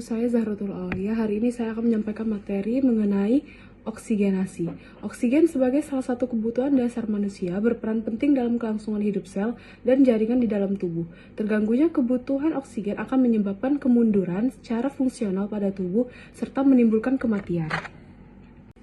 saya Zahratul Aulia. Hari ini saya akan menyampaikan materi mengenai oksigenasi. Oksigen sebagai salah satu kebutuhan dasar manusia berperan penting dalam kelangsungan hidup sel dan jaringan di dalam tubuh. Terganggunya kebutuhan oksigen akan menyebabkan kemunduran secara fungsional pada tubuh serta menimbulkan kematian.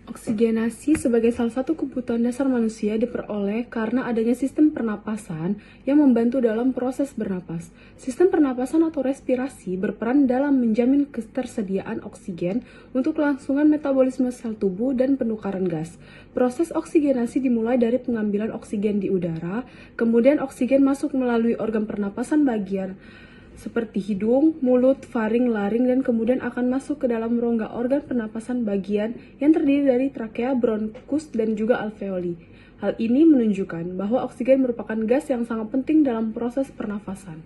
Oksigenasi sebagai salah satu kebutuhan dasar manusia diperoleh karena adanya sistem pernapasan yang membantu dalam proses bernapas. Sistem pernapasan atau respirasi berperan dalam menjamin ketersediaan oksigen untuk kelangsungan metabolisme sel tubuh dan penukaran gas. Proses oksigenasi dimulai dari pengambilan oksigen di udara, kemudian oksigen masuk melalui organ pernapasan bagian seperti hidung, mulut, faring, laring, dan kemudian akan masuk ke dalam rongga organ pernapasan bagian yang terdiri dari trakea, bronkus, dan juga alveoli. Hal ini menunjukkan bahwa oksigen merupakan gas yang sangat penting dalam proses pernafasan.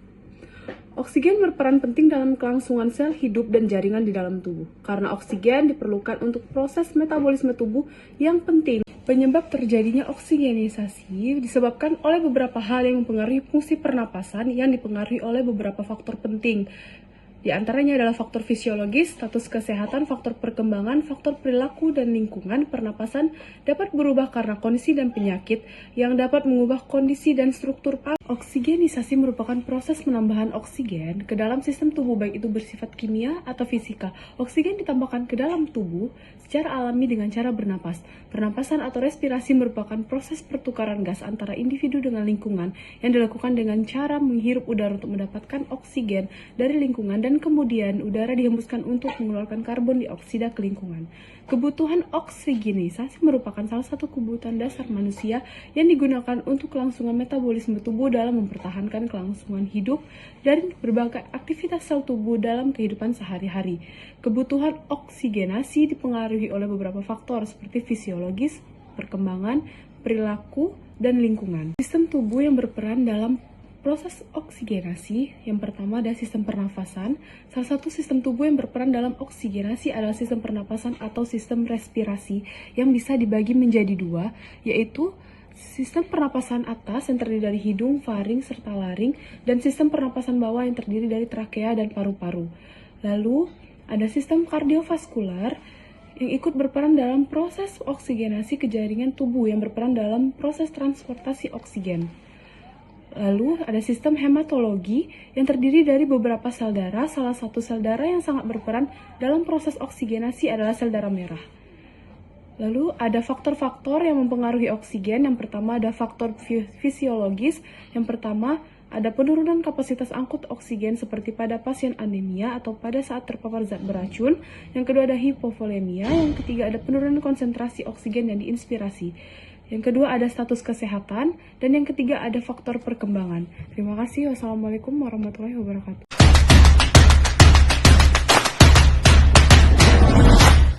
Oksigen berperan penting dalam kelangsungan sel hidup dan jaringan di dalam tubuh, karena oksigen diperlukan untuk proses metabolisme tubuh yang penting. Penyebab terjadinya oksigenisasi disebabkan oleh beberapa hal yang mempengaruhi fungsi pernapasan yang dipengaruhi oleh beberapa faktor penting. Di antaranya adalah faktor fisiologis, status kesehatan, faktor perkembangan, faktor perilaku, dan lingkungan. Pernapasan dapat berubah karena kondisi dan penyakit yang dapat mengubah kondisi dan struktur. Oksigenisasi merupakan proses penambahan oksigen ke dalam sistem tubuh, baik itu bersifat kimia atau fisika. Oksigen ditambahkan ke dalam tubuh secara alami dengan cara bernapas. Pernapasan atau respirasi merupakan proses pertukaran gas antara individu dengan lingkungan yang dilakukan dengan cara menghirup udara untuk mendapatkan oksigen dari lingkungan dan kemudian udara dihembuskan untuk mengeluarkan karbon dioksida ke lingkungan. Kebutuhan oksigenisasi merupakan salah satu kebutuhan dasar manusia yang digunakan untuk kelangsungan metabolisme tubuh dalam mempertahankan kelangsungan hidup dan berbagai aktivitas sel tubuh dalam kehidupan sehari-hari. Kebutuhan oksigenasi dipengaruhi oleh beberapa faktor seperti fisiologis, perkembangan, perilaku, dan lingkungan. Sistem tubuh yang berperan dalam proses oksigenasi, yang pertama adalah sistem pernafasan. Salah satu sistem tubuh yang berperan dalam oksigenasi adalah sistem pernapasan atau sistem respirasi yang bisa dibagi menjadi dua, yaitu sistem pernapasan atas yang terdiri dari hidung, faring, serta laring, dan sistem pernapasan bawah yang terdiri dari trakea dan paru-paru. Lalu, ada sistem kardiovaskular yang ikut berperan dalam proses oksigenasi ke jaringan tubuh yang berperan dalam proses transportasi oksigen. Lalu ada sistem hematologi yang terdiri dari beberapa sel darah. Salah satu sel darah yang sangat berperan dalam proses oksigenasi adalah sel darah merah. Lalu ada faktor-faktor yang mempengaruhi oksigen. Yang pertama ada faktor fisiologis. Yang pertama ada penurunan kapasitas angkut oksigen seperti pada pasien anemia atau pada saat terpapar zat beracun. Yang kedua ada hipovolemia. Yang ketiga ada penurunan konsentrasi oksigen yang diinspirasi. Yang kedua ada status kesehatan, dan yang ketiga ada faktor perkembangan. Terima kasih. Wassalamualaikum warahmatullahi wabarakatuh.